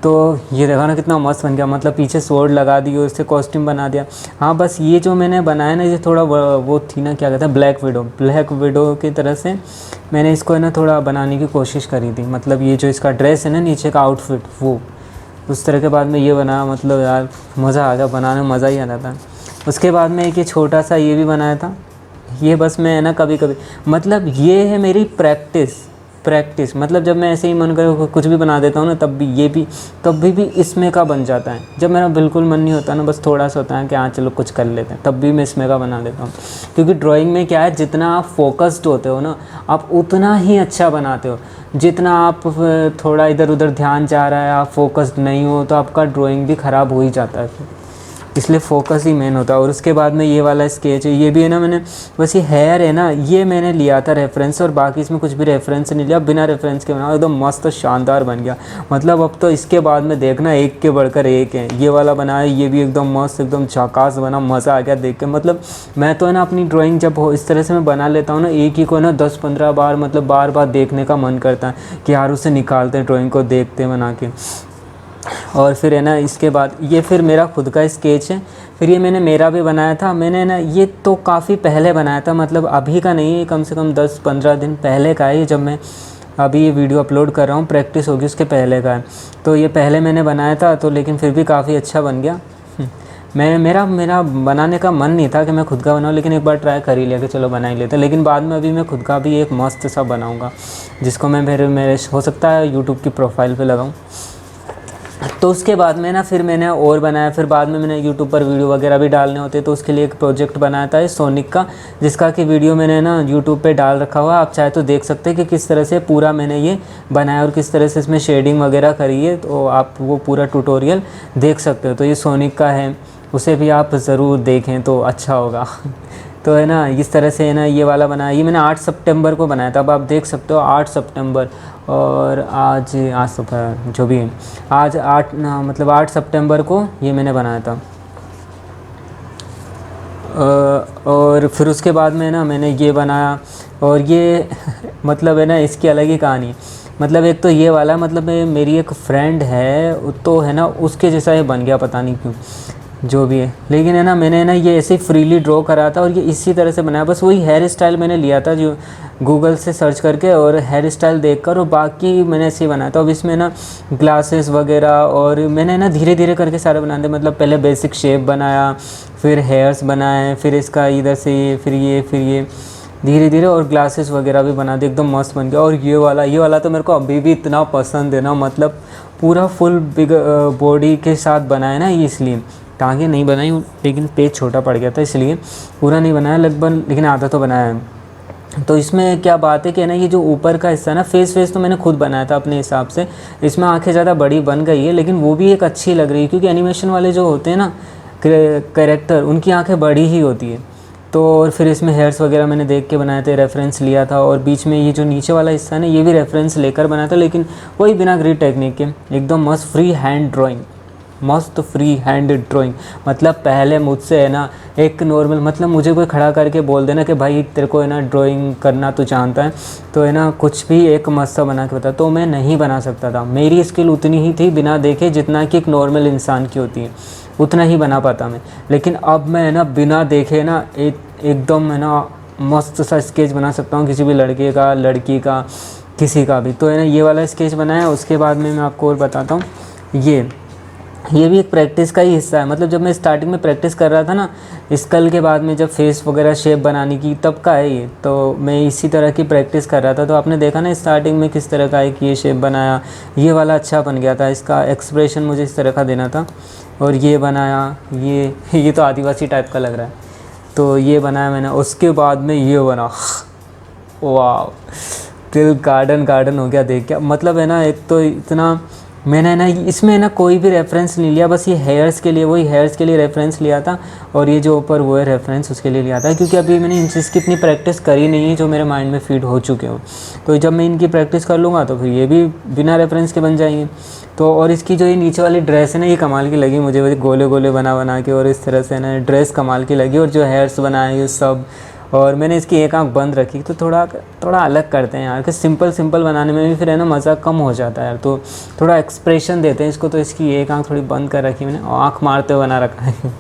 तो ये देखा ना कितना मस्त बन गया, मतलब पीछे स्वॉर्ड लगा दी और इससे कॉस्ट्यूम बना दिया। हाँ बस ये जो मैंने बनाया ना ये थोड़ा वो थी ना क्या कहते हैं ब्लैक विडो की तरह से मैंने इसको है ना थोड़ा बनाने की कोशिश करी थी, मतलब ये जो इसका ड्रेस है ना नीचे का आउटफिट वो उस तरह के बाद में ये बनाया, मतलब यार मज़ा आ गया, बनाने में मज़ा ही आ रहा था। उसके बाद में एक ये छोटा सा ये भी बनाया था, ये बस मैं है ना कभी कभी, मतलब ये है मेरी प्रैक्टिस, मतलब जब मैं ऐसे ही मन करे कुछ भी बना देता हूँ ना तब भी ये भी कभी भी इसमें का बन जाता है। जब मेरा बिल्कुल मन नहीं होता ना, बस थोड़ा सा होता है कि हाँ चलो कुछ कर लेते हैं, तब भी मैं इसमें का बना देता हूँ। क्योंकि ड्राइंग में क्या है, जितना आप फोकस्ड होते हो ना आप उतना ही अच्छा बनाते हो, जितना आप थोड़ा इधर उधर ध्यान जा रहा है, आप फोकस्ड नहीं हो तो आपका ड्राइंग भी ख़राब हो ही जाता है, इसलिए फोकस ही मेन होता है। और उसके बाद में ये वाला स्केच है, ये भी है ना मैंने बस ये हेयर है ना ये मैंने लिया था रेफरेंस, और बाकी इसमें कुछ भी रेफरेंस नहीं लिया, बिना रेफरेंस के बना एकदम मस्त शानदार बन गया। मतलब अब तो इसके बाद में देखना एक के बढ़कर एक है, ये वाला बनाया ये भी एकदम मस्त एकदम झकास बना, मज़ा आ गया देख के। मतलब मैं तो है ना अपनी ड्राइंग जब इस तरह से मैं बना लेता हूँ ना एक ही को ना 10-15 बार मतलब बार बार देखने का मन करता है कि यार उसे निकालते हैं ड्राइंग को देखते हैं बना के। और फिर है ना इसके बाद ये फिर मेरा खुद का स्केच है, फिर ये मैंने मेरा भी बनाया था, मैंने ना ये तो काफ़ी पहले बनाया था, मतलब अभी का नहीं है, कम से कम 10-15 दिन पहले का है ये, जब मैं अभी ये वीडियो अपलोड कर रहा हूँ प्रैक्टिस होगी उसके पहले का है। तो ये पहले मैंने बनाया था तो लेकिन फिर भी काफ़ी अच्छा बन गया। मेरा बनाने का मन नहीं था कि मैं खुद का बनाऊँ, लेकिन एक बार ट्राई कर ही लिया कि चलो बना ही लेते, लेकिन बाद में अभी मैं खुद का भी एक मस्त सा बनाऊँगा जिसको मैं मेरे हो सकता है यूट्यूब की प्रोफाइल पर लगाऊँ। तो उसके बाद में ना फिर मैंने और बनाया, फिर बाद में मैंने यूट्यूब पर वीडियो वगैरह भी डालने होते, तो उसके लिए एक प्रोजेक्ट बनाया था सोनिक का, जिसका कि वीडियो मैंने ना यूट्यूब पे डाल रखा हुआ। आप चाहे तो देख सकते हैं कि किस तरह से पूरा मैंने ये बनाया और किस तरह से इसमें शेडिंग वगैरह करी है, तो आप वो पूरा ट्यूटोरियल देख सकते हो। तो ये सोनिक का है, उसे भी आप ज़रूर देखें तो अच्छा होगा। तो है ना, इस तरह से है ना ये वाला बनाया, ये मैंने 8 सितंबर को बनाया था। अब आप देख सकते हो 8 सितंबर, और आज सुबह जो भी है, आज 8 सितंबर को ये मैंने बनाया था। और फिर उसके बाद में ना मैंने ये बनाया, और ये मतलब है ना इसकी अलग ही कहानी है। मतलब एक तो ये वाला, मतलब मेरी एक फ्रेंड है, तो है ना उसके जैसा ये बन गया, पता नहीं क्यों, जो भी है। लेकिन है ना मैंने ना ये ऐसे फ्रीली ड्रॉ करा था और ये इसी तरह से बनाया। बस वही हेयर स्टाइल मैंने लिया था जो गूगल से सर्च करके, और हेयर स्टाइल देखकर, और बाकी मैंने ऐसे ही बनाया था। अब इसमें ना ग्लासेस वगैरह, और मैंने ना धीरे धीरे करके सारे बना दिए। मतलब पहले बेसिक शेप बनाया, फिर हेयर्स बनाए, फिर इसका इधर से ये, फिर ये धीरे धीरे, और ग्लासेस वगैरह भी बना दिए, एकदम मस्त बन गया। और ये वाला तो मेरे को अभी भी इतना पसंद है ना, मतलब पूरा फुल बिग बॉडी के साथ बनाया ना, इसलिए टांगे नहीं बनाई, लेकिन पेज छोटा पड़ गया था इसलिए पूरा नहीं बनाया लगभग, लेकिन आधा तो बनाया है। तो इसमें क्या बात है कि ना ये जो ऊपर का हिस्सा ना, फेस तो मैंने खुद बनाया था अपने हिसाब से। इसमें आंखें ज़्यादा बड़ी बन गई है, लेकिन वो भी एक अच्छी लग रही है, क्योंकि एनिमेशन वाले जो होते हैं ना कैरेक्टर, उनकी आंखें बड़ी ही होती है। तो और फिर इसमें हेयर्स वगैरह मैंने देख के बनाए थे, रेफरेंस लिया था। और बीच में ये जो नीचे वाला हिस्सा है ना, ये भी रेफरेंस लेकर बनाया था, लेकिन वही बिना ग्रिड टेक्निक के, एकदम मस्त फ्री हैंड ड्राइंग, मस्त फ्री हैंड ड्राइंग। मतलब पहले मुझसे है ना एक नॉर्मल, मतलब मुझे कोई खड़ा करके बोल देना कि भाई तेरे को है ना ड्राइंग करना तू जानता है, तो है ना कुछ भी एक मस्त सा बना के बता, तो मैं नहीं बना सकता था। मेरी स्किल उतनी ही थी बिना देखे जितना कि एक नॉर्मल इंसान की होती है, उतना ही बना पाता मैं। लेकिन अब मैं है ना बिना देखे ना एकदम है ना मस्त सा स्केच बना सकता हूँ, किसी भी लड़के का, लड़की का, किसी का भी। तो है ना ये वाला स्केच बनाया। उसके बाद में मैं आपको और बताता हूँ, ये भी एक प्रैक्टिस का ही हिस्सा है। मतलब जब मैं स्टार्टिंग में प्रैक्टिस कर रहा था ना, स्कल के बाद में जब फेस वगैरह शेप बनाने की, तब का है ये। तो मैं इसी तरह की प्रैक्टिस कर रहा था, तो आपने देखा ना स्टार्टिंग में किस तरह का है कि ये शेप बनाया, ये वाला अच्छा बन गया था, इसका एक्सप्रेशन मुझे इस तरह का देना था। और ये बनाया, ये तो आदिवासी टाइप का लग रहा है, तो ये बनाया मैंने। उसके बाद में ये बना, वाह, दिल गार्डन हो गया देख के। मतलब है ना एक तो इतना मैंने ना इसमें ना कोई भी रेफरेंस नहीं लिया, बस ये हेयर्स के लिए, वही हेयर्स के लिए रेफरेंस लिया था, और ये जो ऊपर वो है रेफरेंस उसके लिए लिया था, क्योंकि अभी मैंने इन चीज़ की इतनी प्रैक्टिस करी नहीं है जो मेरे माइंड में फीड हो चुके हो। तो जब मैं इनकी प्रैक्टिस कर लूँगा तो फिर ये भी बिना रेफरेंस के बन जाएंगे। तो और इसकी जो ये नीचे वाली ड्रेस है ना, ये कमाल की लगी मुझे, वही गोले गोले बना के, और इस तरह से ना ड्रेस कमाल की लगी। और जो हेयर्स बनाए ये सब, और मैंने इसकी एक आंख बंद रखी, तो थोड़ा अलग करते हैं यार, कि सिंपल बनाने में भी फिर है ना मज़ा कम हो जाता है यार, तो थोड़ा एक्सप्रेशन देते हैं इसको। तो इसकी एक आंख थोड़ी बंद कर रखी मैंने, और आंख मारते हुए बना रखा है।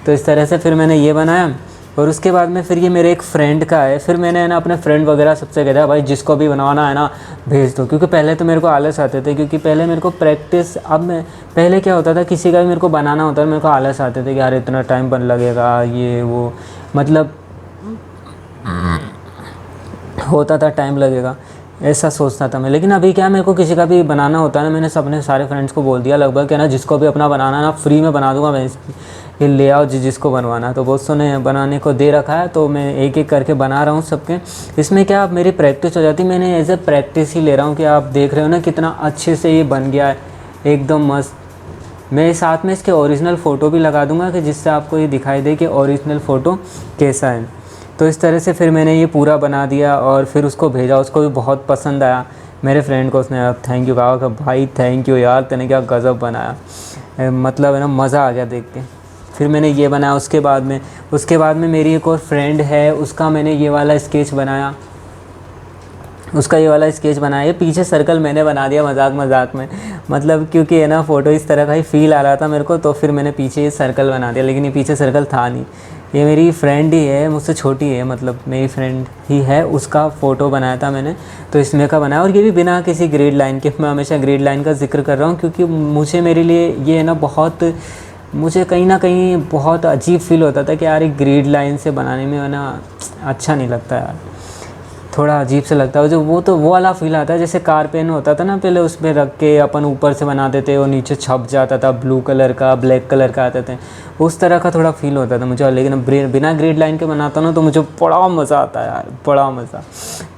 तो इस तरह से फिर मैंने ये बनाया। और उसके बाद में फिर ये मेरे एक फ्रेंड का है, फिर मैंने ना अपने फ्रेंड वगैरह सबसे कह दिया भाई जिसको भी बनवाना है ना भेज दो, क्योंकि पहले तो मेरे को आलस आते थे, क्योंकि पहले मेरे को प्रैक्टिस, अब मैं पहले क्या होता था किसी का भी मेरे को बनाना होता था, मेरे को आलस आते थे कि यार इतना टाइम बन लगेगा, ये वो, मतलब होता था टाइम लगेगा, ऐसा सोचता था मैं। लेकिन अभी क्या, मेरे को किसी का भी बनाना होता है ना, मैंने अपने सारे फ्रेंड्स को बोल दिया लगभग कि ना जिसको भी अपना बनाना ना फ्री में बना दूंगा मैं, ये ले आओ जिसको बनवाना है। तो बहुत ने बनाने को दे रखा है, तो मैं एक एक करके बना रहा हूँ सबके। इसमें क्या मेरी प्रैक्टिस हो जाती है, मैंने एज ए प्रैक्टिस ही ले रहा हूँ कि आप देख रहे हो ना कितना अच्छे से ये बन गया है, एकदम मस्त। मैं साथ में इसके ओरिजिनल फ़ोटो भी लगा दूंगा कि जिससे आपको ये दिखाई दे कि ओरिजिनल फ़ोटो कैसा है। तो इस तरह से फिर मैंने ये पूरा बना दिया और फिर उसको भेजा, उसको भी बहुत पसंद आया मेरे फ्रेंड को। उसने थैंक यू कहा कि भाई थैंक यू यार, तूने क्या गज़ब बनाया, मतलब है ना मज़ा आ गया देख के। फिर मैंने ये बनाया। उसके बाद में मेरी एक और फ्रेंड है, उसका मैंने ये वाला स्केच बनाया, ये पीछे सर्कल मैंने बना दिया मजाक में, मतलब क्योंकि है ना फ़ोटो इस तरह का ही फील आ रहा था मेरे को, तो फिर मैंने पीछे ये सर्कल बना दिया। लेकिन ये पीछे सर्कल था नहीं, ये मेरी फ्रेंड ही है, मुझसे छोटी है, मतलब मेरी फ्रेंड ही है, उसका फ़ोटो बनाया था मैंने, तो इसमें का बनाया। और ये भी बिना किसी ग्रिड लाइन के। मैं हमेशा ग्रिड लाइन का जिक्र कर रहा हूँ क्योंकि मेरे लिए ये है ना मुझे कहीं ना कहीं बहुत अजीब फील होता था कि यार एक ग्रिड लाइन से बनाने में है ना अच्छा नहीं लगता यार। थोड़ा अजीब से लगता है जो वो वाला फील आता है जैसे कार पेन होता था ना पहले, उसमें रख के अपन ऊपर से बनाते थे और नीचे छप जाता था, ब्लू कलर का ब्लैक कलर का आते थे, उस तरह का थोड़ा फील होता था मुझे। लेकिन बिना ग्रिड लाइन के बनाता हूँ ना तो मुझे बड़ा मज़ा आता है यार, बड़ा मज़ा।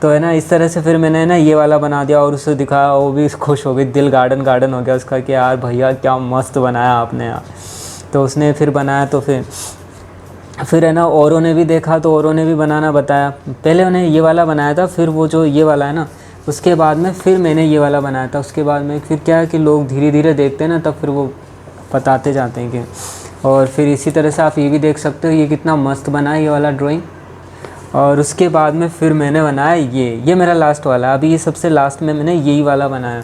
तो है ना इस तरह से फिर मैंने ना ये वाला बना दिया और उसे दिखाया, वो भी खुश हो गई, दिल गार्डन हो गया उसका कि यार भैया क्या मस्त बनाया आपने यार। तो उसने फिर बनाया तो फिर है ना औरों ने भी देखा तो औरों ने भी बनाना बताया। पहले उन्हें ये वाला बनाया था, फिर वो जो ये वाला है ना उसके बाद में फिर मैंने ये वाला बनाया था। उसके बाद में फिर क्या है कि लोग धीरे धीरे देखते हैं ना तब फिर वो बताते जाते हैं कि। और फिर इसी तरह से आप ये भी देख सकते हो ये कितना मस्त बना है ये वाला ड्राइंग। और उसके बाद में फिर मैंने बनाया ये मेरा लास्ट वाला, अभी ये सबसे लास्ट में मैंने यही वाला बनाया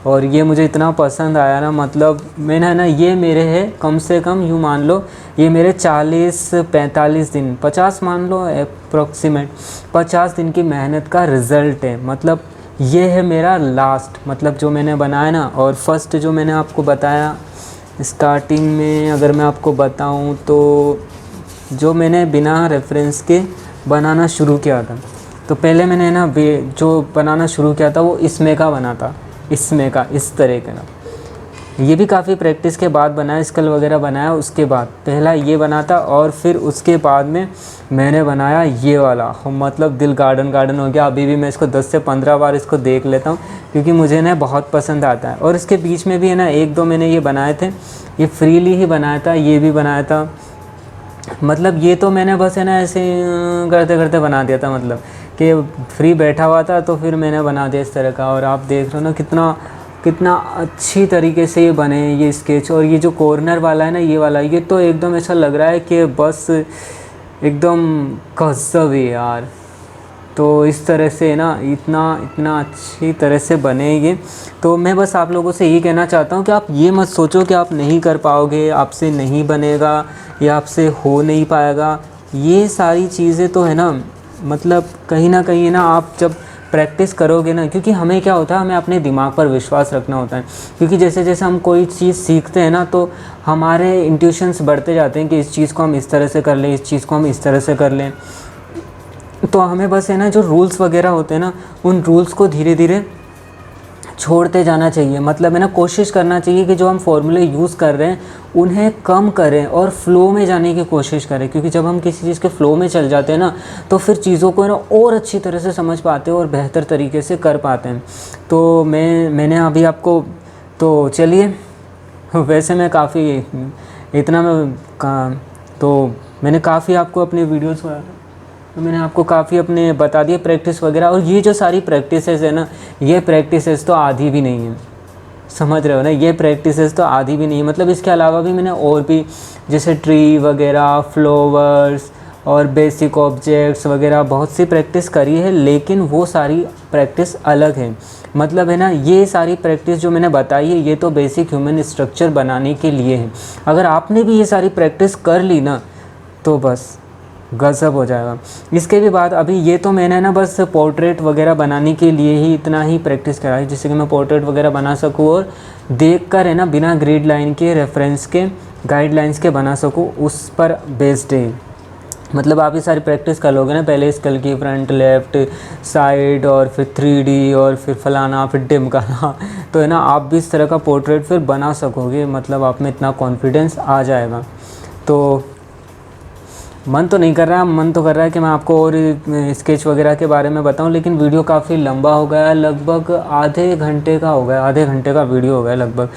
और ये मुझे इतना पसंद आया ना, मतलब मैंने है ना ये मेरे है कम से कम यूँ मान लो ये मेरे 40-45 दिन 50 मान लो अप्रोक्सीमेट 50 दिन की मेहनत का रिज़ल्ट है। मतलब ये है मेरा लास्ट, मतलब जो मैंने बनाया ना। और फर्स्ट जो मैंने आपको बताया स्टार्टिंग में अगर मैं आपको बताऊं तो जो मैंने बिना रेफरेंस के बनाना शुरू किया था, तो पहले मैंने ना जो बनाना शुरू किया था वो इसमें का बना था, इसमें का इस तरह का ना। ये भी काफ़ी प्रैक्टिस के बाद बनाया, स्कल वगैरह बनाया। उसके बाद पहला ये बना था और फिर उसके बाद में मैंने बनाया ये वाला, मतलब दिल गार्डन हो गया। अभी भी मैं इसको 10 से 15 बार इसको देख लेता हूँ क्योंकि मुझे ना बहुत पसंद आता है। और इसके बीच में भी है ना 1-2 मैंने ये बनाए थे, ये फ्रीली ही बनाया था, ये भी बनाया था। मतलब ये तो मैंने बस है ना ऐसे करते करते बना दिया था, मतलब कि फ्री बैठा हुआ था तो फिर मैंने बना दिया इस तरह का। और आप देख रहे हो ना कितना अच्छी तरीके से ये बने ये स्केच। और ये जो कॉर्नर वाला है ना ये वाला, ये तो एकदम ऐसा लग रहा है कि बस एकदम गज़ब है यार। तो इस तरह से ना इतना अच्छी तरह से बने ये। तो मैं बस आप लोगों से ये कहना चाहता हूँ कि आप ये मत सोचो कि आप नहीं कर पाओगे, आपसे नहीं बनेगा या आपसे हो नहीं पाएगा। ये सारी चीज़ें तो है ना, मतलब कहीं ना कहीं ना आप जब प्रैक्टिस करोगे ना, क्योंकि हमें क्या होता है हमें अपने दिमाग पर विश्वास रखना होता है। क्योंकि जैसे जैसे हम कोई चीज़ सीखते हैं ना तो हमारे इंट्यूशंस बढ़ते जाते हैं कि इस चीज़ को हम इस तरह से कर लें, इस चीज़ को हम इस तरह से कर लें। तो हमें बस है ना जो रूल्स वगैरह होते हैं ना उन रूल्स को धीरे धीरे छोड़ते जाना चाहिए। मतलब है ना कोशिश करना चाहिए कि जो हम फॉर्मूले यूज़ कर रहे हैं उन्हें कम करें और फ्लो में जाने की कोशिश करें। क्योंकि जब हम किसी चीज़ के फ्लो में चल जाते हैं ना तो फिर चीज़ों को है ना और अच्छी तरह से समझ पाते हैं और बेहतर तरीके से कर पाते हैं। तो मैंने अभी आपको, तो चलिए वैसे मैं काफ़ी इतना तो मैंने काफ़ी आपको अपने वीडियोज़ तो मैंने आपको काफ़ी अपने बता दिए प्रैक्टिस वगैरह। और ये जो सारी प्रैक्टिसेस है ना ये प्रैक्टिसेस तो आधी भी नहीं है, समझ रहे हो ना, ये प्रैक्टिसेस तो आधी भी नहीं है। मतलब इसके अलावा भी मैंने और भी जैसे ट्री वगैरह, फ्लावर्स और बेसिक ऑब्जेक्ट्स वगैरह बहुत सी प्रैक्टिस करी है, लेकिन वो सारी प्रैक्टिस अलग है। मतलब है ना ये सारी प्रैक्टिस जो मैंने बताई है ये तो बेसिक ह्यूमन स्ट्रक्चर बनाने के लिए है। अगर आपने भी ये सारी प्रैक्टिस कर ली ना तो बस गज़ब हो जाएगा। इसके भी बाद अभी ये तो मैंने ना बस पोर्ट्रेट वगैरह बनाने के लिए ही इतना ही प्रैक्टिस करा है, जिससे कि मैं पोर्ट्रेट वगैरह बना सकूँ और देख कर है ना बिना ग्रिड लाइन के, रेफरेंस के, गाइडलाइंस के बना सकूँ, उस पर बेस्ड है। मतलब आप ये सारी प्रैक्टिस कर लोगे ना, पहले स्कल की फ्रंट, लेफ़्ट, साइड और फिर 3D और फिर फलाना, फिर टिमकाना, तो है ना आप भी इस तरह का पोर्ट्रेट फिर बना सकोगे। मतलब आप में इतना कॉन्फिडेंस आ जाएगा। तो मन तो नहीं कर रहा, मन तो कर रहा है कि मैं आपको और स्केच वगैरह के बारे में बताऊं, लेकिन वीडियो काफ़ी लंबा हो गया, लगभग आधे घंटे का हो गया, आधे घंटे का वीडियो हो गया लगभग।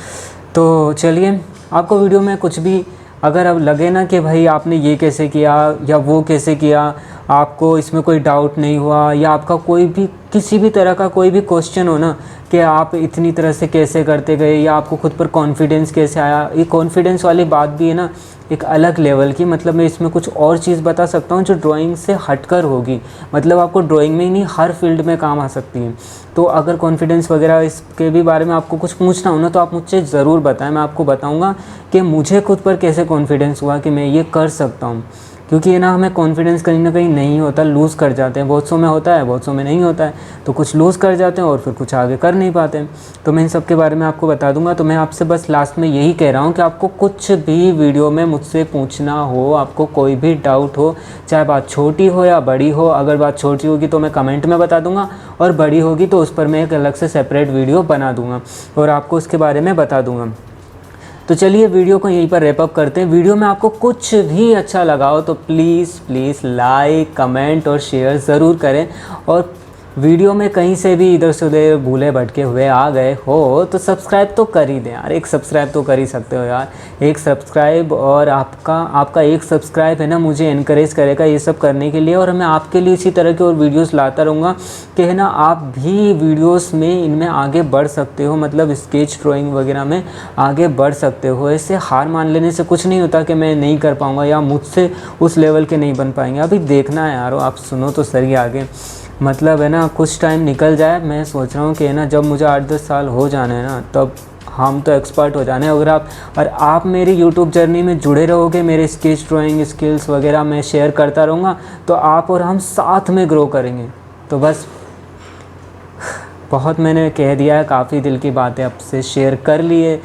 तो चलिए आपको वीडियो में कुछ भी अगर अब लगे ना कि भाई आपने ये कैसे किया या वो कैसे किया, आपको इसमें कोई डाउट नहीं हुआ, या आपका कोई भी किसी भी तरह का कोई भी क्वेश्चन हो ना कि आप इतनी तरह से कैसे करते गए या आपको खुद पर कॉन्फिडेंस कैसे आया, ये कॉन्फिडेंस वाली बात भी है ना एक अलग लेवल की। मतलब मैं इसमें कुछ और चीज़ बता सकता हूँ जो ड्राइंग से हटकर होगी। मतलब आपको ड्राइंग में ही नहीं हर फील्ड में काम आ सकती है। तो अगर कॉन्फिडेंस वगैरह इसके भी बारे में आपको कुछ पूछना हो ना तो आप मुझसे ज़रूर बताएं, मैं आपको बताऊँगा कि मुझे खुद पर कैसे कॉन्फिडेंस हुआ कि मैं ये कर सकता हूँ। क्योंकि ये ना हमें कॉन्फिडेंस कहीं ना कहीं नहीं होता, लूज़ कर जाते हैं। बहुत सौ में होता है, बहुत सौ में नहीं होता है, तो कुछ लूज़ कर जाते हैं और फिर कुछ आगे कर नहीं पाते हैं। तो मैं इन सब के बारे में आपको बता दूंगा। तो मैं आपसे बस लास्ट में यही कह रहा हूँ कि आपको कुछ भी वीडियो में मुझसे पूछना हो, आपको कोई भी डाउट हो, चाहे बात छोटी हो या बड़ी हो, अगर बात छोटी होगी तो मैं कमेंट में बता दूंगा, और बड़ी होगी तो उस पर मैं एक अलग से सेपरेट वीडियो बना दूंगा और आपको उसके बारे में बता दूंगा। तो चलिए वीडियो को यहीं पर रैप अप करते हैं। वीडियो में आपको कुछ भी अच्छा लगा हो तो प्लीज़ लाइक, कमेंट और शेयर ज़रूर करें। और वीडियो में कहीं से भी इधर से उधर भूले भटके हुए आ गए हो तो सब्सक्राइब तो कर ही दें यार, एक सब्सक्राइब तो कर ही सकते हो यार, एक सब्सक्राइब। और आपका एक सब्सक्राइब है ना, मुझे इनकरेज करेगा ये सब करने के लिए, और मैं आपके लिए इसी तरह के और वीडियोस लाता रहूँगा कि है ना आप भी वीडियोस में इनमें आगे बढ़ सकते हो, मतलब स्केच ड्राइंग वगैरह में आगे बढ़ सकते हो। ऐसे हार मान लेने से कुछ नहीं होता कि मैं नहीं कर पाऊँगा या मुझसे उस लेवल के नहीं बन पाएंगे। अभी देखना है यारो, आप सुनो तो सही आगे, मतलब है ना कुछ टाइम निकल जाए। मैं सोच रहा हूँ कि है ना जब मुझे 8-10 साल हो जाने हैं ना, तब हम तो एक्सपर्ट हो जाने। अगर आप मेरी यूट्यूब जर्नी में जुड़े रहोगे, मेरे स्केच ड्राइंग स्किल्स वगैरह मैं शेयर करता रहूँगा, तो आप और हम साथ में ग्रो करेंगे। तो बस बहुत मैंने कह दिया है, काफ़ी दिल की बातें आपसे शेयर कर लिए,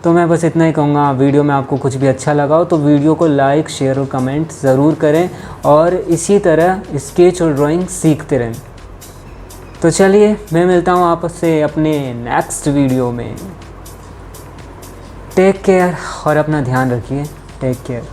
तो मैं बस इतना ही कहूँगा। वीडियो में आपको कुछ भी अच्छा लगा हो तो वीडियो को लाइक, शेयर और कमेंट ज़रूर करें, और इसी तरह स्केच और ड्राइंग सीखते रहें। तो चलिए मैं मिलता हूँ आपसे अपने नेक्स्ट वीडियो में। टेक केयर और अपना ध्यान रखिए। Take care.